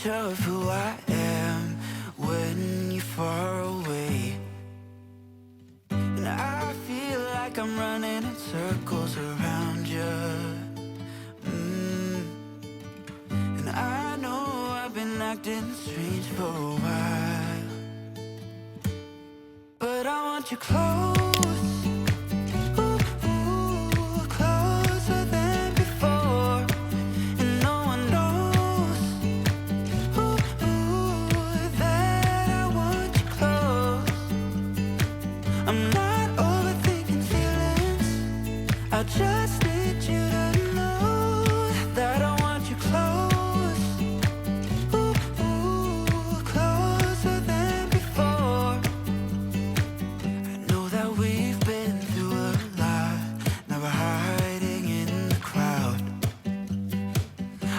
Of who I am when you're far away, and I feel like I'm running in circles around you. And I know I've been acting strange for a while, but I want you close. Just need you to know that I want you close, closer than before. I know that we've been through a lot, now we're hiding in the crowd.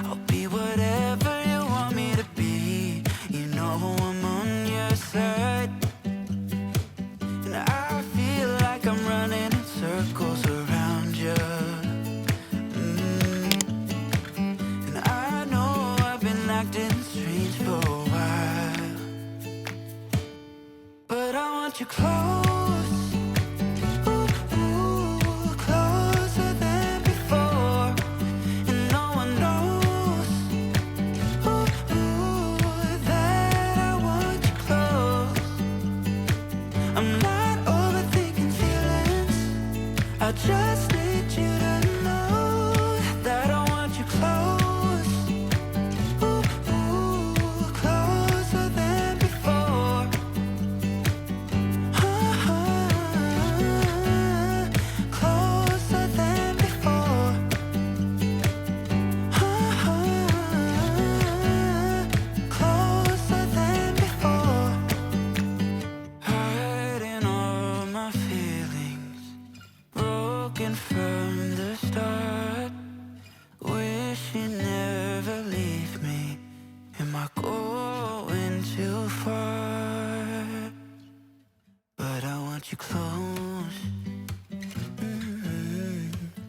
I'll be whatever you want me to be, you know I'm on your side. And I feel like I'm running in circles around you. And I know I've been acting strange for a while, but I want you close, closer than before. And no one knows that I want you close. I'm not overthinking feelings, I just need you to know that I want you close, closer than before. Closer than before. Closer than before. Hiding all my feelings, broken from the start. Wish you never leave me. Am I going too far? But I want you close,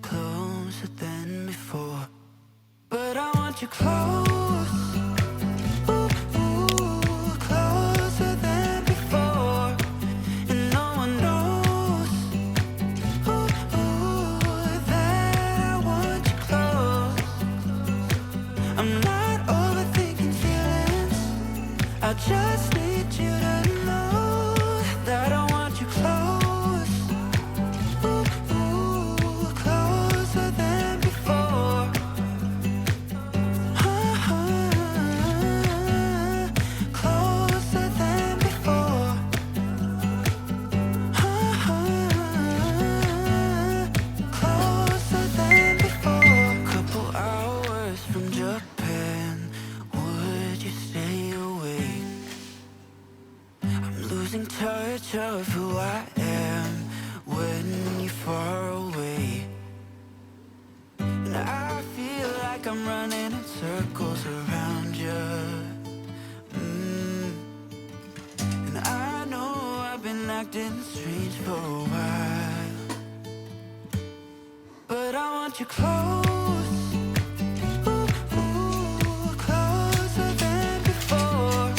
closer than before. But I want you close, closer than before. And no one knows that I want you close. I'm not overthinking feelings, I just need you to know that I want you close, closer than before. Closer than before. Closer than before. Couple hours from Japan, would you stay awake? I'm losing touch of who I am when you're far away. And I feel like I'm running in circles around you. And I know I've been acting strange for a while, but I want you close, closer than before,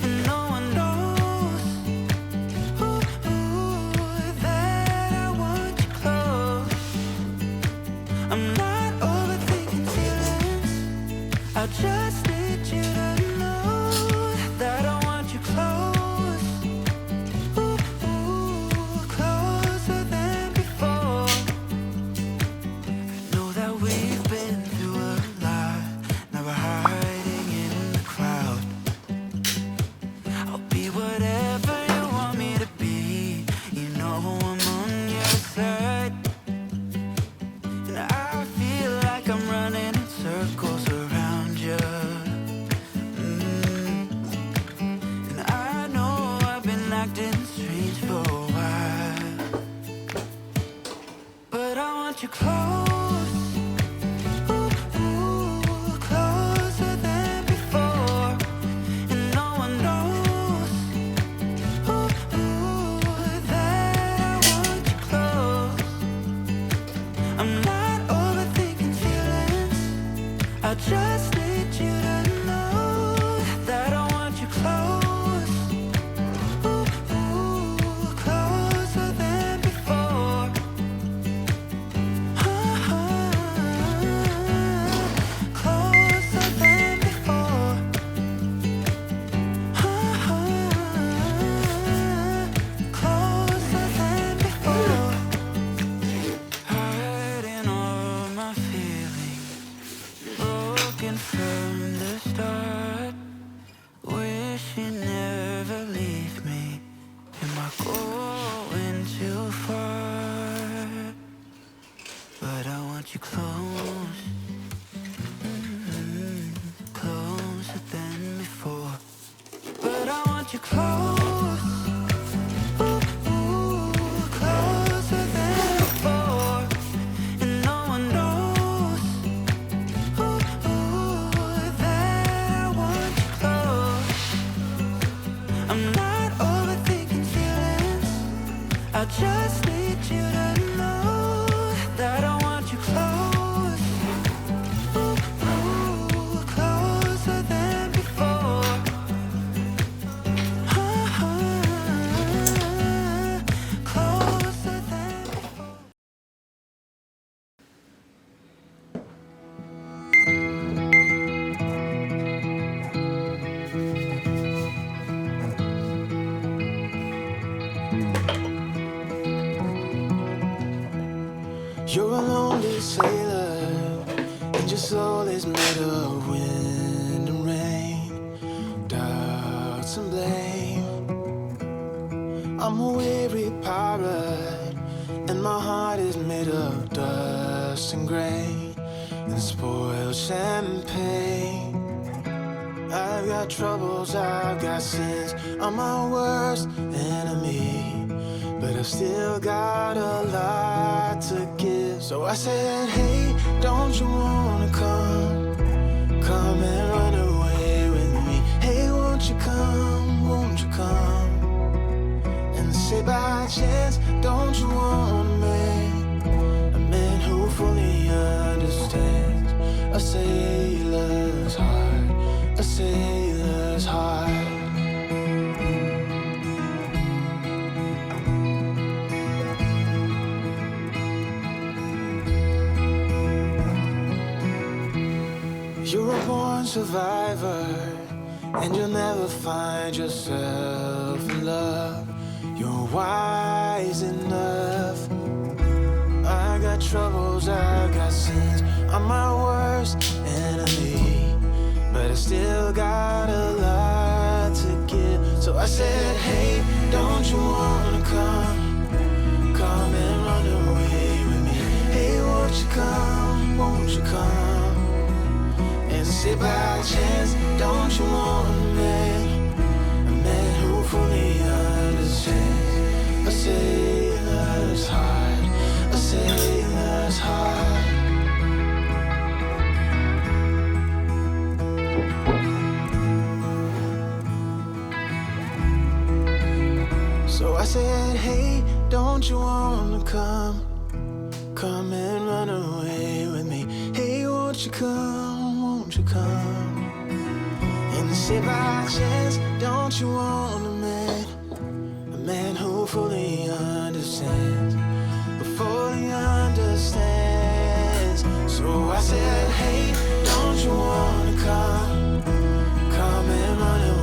and no one knows that I want you close. I'm not overthinking feelings, I just need you to know that I want you close, closer than before. I know that we've been through a lot, now we're hiding in the crowd. I'll be whatever you want me to be, you know I'm on your side. And I feel like I'm running in circles around you. And I know I've been acting strange for a while, but I want you close, closer than before, and no one knows that I want you close. I'm not overthinking feelings, I just need you to know that I want you close, closer than before. Closer than before. Closer than before. Hiding all my feelings, broken from the start. Wish you never leave me. Am I going too far? But I want you close, closer than before. But I want you close, closer than before, and no one knows that I want you close. I'm not overthinking feelings, I just need you to know that I want you close, closer than before. Closer than before. You're a lonely sailor, and your soul is made of wind and rain, doubts and blame. I'm a weary pirate, and my heart is made of dust and grain and spoiled champagne. I've got troubles, I've got sins, I'm my worst enemy, but I've still got a lot to give. So I said, hey, don't you wanna come and run away with me? Hey, won't you come and say by chance, don't you wanna make a man who fully understands a sailor's heart, a sailor's heart. You're a born survivor, and you'll never find yourself in love. You're wise enough. I got troubles, I got sins, I'm my worst enemy, but I still got a lot to give. So I said, hey, don't you wanna come and run away with me? Hey, won't you come and say by chance, don't you wanna make a man who fully understands a sailor's heart, a sailor's heart. So I said, hey, don't you wanna come and run away won't you come, won't you come? And say by chance, don't you want a man who fully understands, who fully understands. So I said, hey, don't you wanna come and run away?